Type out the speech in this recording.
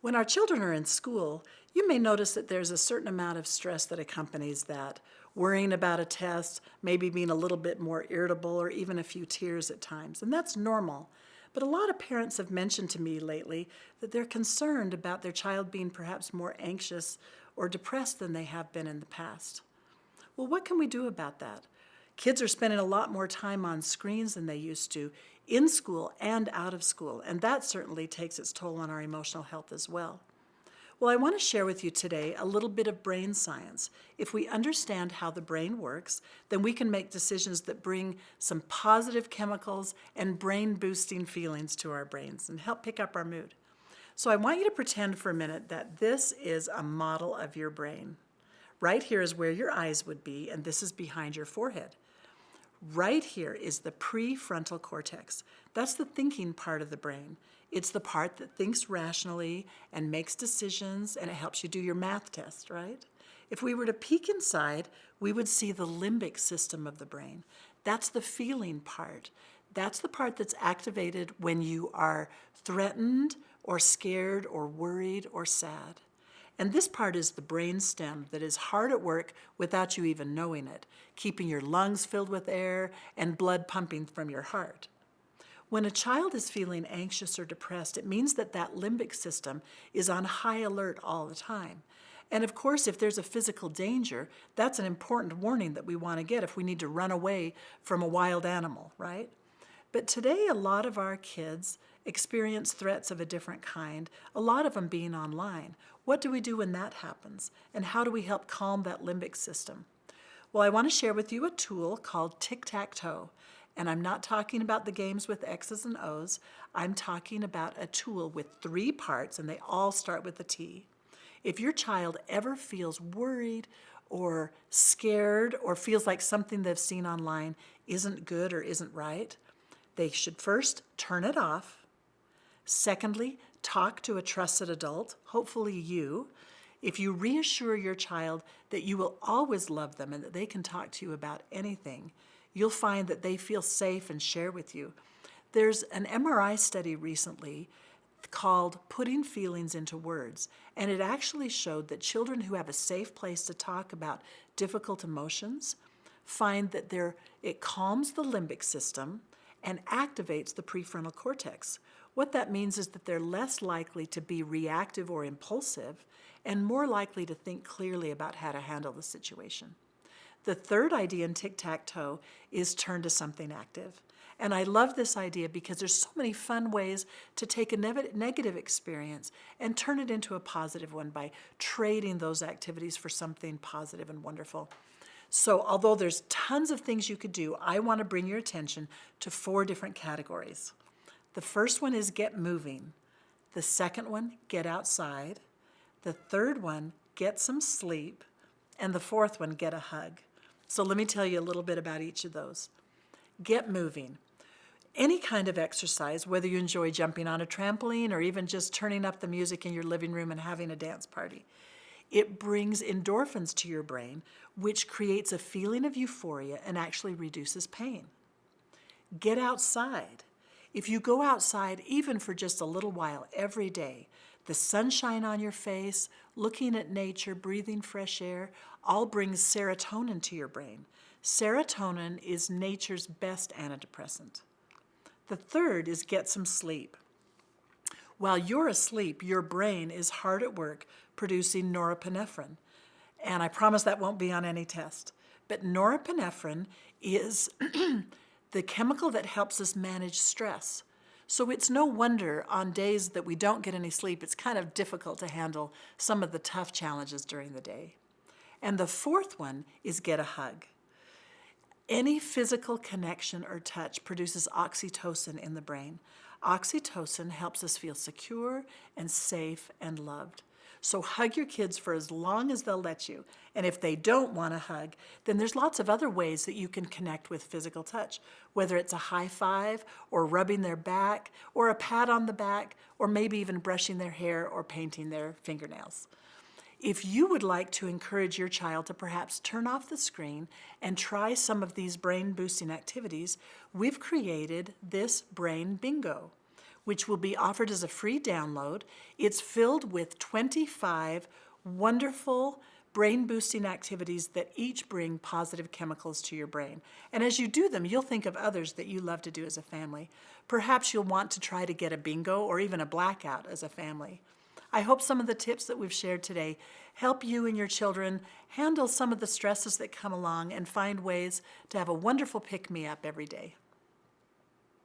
When our children are in school, you may notice that there's a certain amount of stress that accompanies that. Worrying about a test, maybe being a little bit more irritable, or even a few tears at times. And that's normal. But a lot of parents have mentioned to me lately that they're concerned about their child being perhaps more anxious or depressed than they have been in the past. Well, what can we do about that? Kids are spending a lot more time on screens than they used to, in school and out of school, and that certainly takes its toll on our emotional health as well. Well, I want to share with you today a little bit of brain science. If we understand how the brain works, then we can make decisions that bring some positive chemicals and brain-boosting feelings to our brains and help pick up our mood. So I want you to pretend for a minute that this is a model of your brain. Right here is where your eyes would be, and this is behind your forehead. Right here is the prefrontal cortex. That's the thinking part of the brain. It's the part that thinks rationally and makes decisions, and it helps you do your math test, right? If we were to peek inside, we would see the limbic system of the brain. That's the feeling part. That's the part that's activated when you are threatened or scared or worried or sad. And this part is the brain stem that is hard at work without you even knowing it, keeping your lungs filled with air and blood pumping from your heart. When a child is feeling anxious or depressed, it means that that limbic system is on high alert all the time. And of course, if there's a physical danger, that's an important warning that we want to get if we need to run away from a wild animal, right? But today, a lot of our kids experience threats of a different kind, a lot of them being online. What do we do when that happens? And how do we help calm that limbic system? Well, I want to share with you a tool called tic-tac-toe. And I'm not talking about the games with X's and O's. I'm talking about a tool with 3 parts, and they all start with a T. If your child ever feels worried or scared or feels like something they've seen online isn't good or isn't right, they should first turn it off. Secondly, talk to a trusted adult, hopefully you. If you reassure your child that you will always love them and that they can talk to you about anything, you'll find that they feel safe and share with you. There's an MRI study recently called Putting Feelings into Words, and it actually showed that children who have a safe place to talk about difficult emotions find that it calms the limbic system and activates the prefrontal cortex. What that means is that they're less likely to be reactive or impulsive and more likely to think clearly about how to handle the situation. The third idea in tic-tac-toe is turn to something active. And I love this idea because there's so many fun ways to take a negative experience and turn it into a positive one by trading those activities for something positive and wonderful. So although there's tons of things you could do, I want to bring your attention to 4 different categories. The first one is get moving. The second one, get outside. The third one, get some sleep. And the fourth one, get a hug. So let me tell you a little bit about each of those. Get moving. Any kind of exercise, whether you enjoy jumping on a trampoline or even just turning up the music in your living room and having a dance party, it brings endorphins to your brain, which creates a feeling of euphoria and actually reduces pain. Get outside. If you go outside even for just a little while every day, the sunshine on your face, looking at nature, breathing fresh air, all brings serotonin to your brain. Serotonin is nature's best antidepressant. The third is get some sleep. While you're asleep, your brain is hard at work producing norepinephrine. And I promise that won't be on any test. But norepinephrine is the chemical that helps us manage stress. So it's no wonder on days that we don't get any sleep, it's kind of difficult to handle some of the tough challenges during the day. And the fourth one is get a hug. Any physical connection or touch produces oxytocin in the brain. Oxytocin helps us feel secure and safe and loved. So hug your kids for as long as they'll let you. And if they don't want a hug, then there's lots of other ways that you can connect with physical touch, whether it's a high five or rubbing their back or a pat on the back or maybe even brushing their hair or painting their fingernails. If you would like to encourage your child to perhaps turn off the screen and try some of these brain-boosting activities, we've created this brain bingo. which will be offered as a free download. It's filled with 25 wonderful brain-boosting activities that each bring positive chemicals to your brain. And as you do them, you'll think of others that you love to do as a family. Perhaps you'll want to try to get a bingo or even a blackout as a family. I hope some of the tips that we've shared today help you and your children handle some of the stresses that come along and find ways to have a wonderful pick-me-up every day.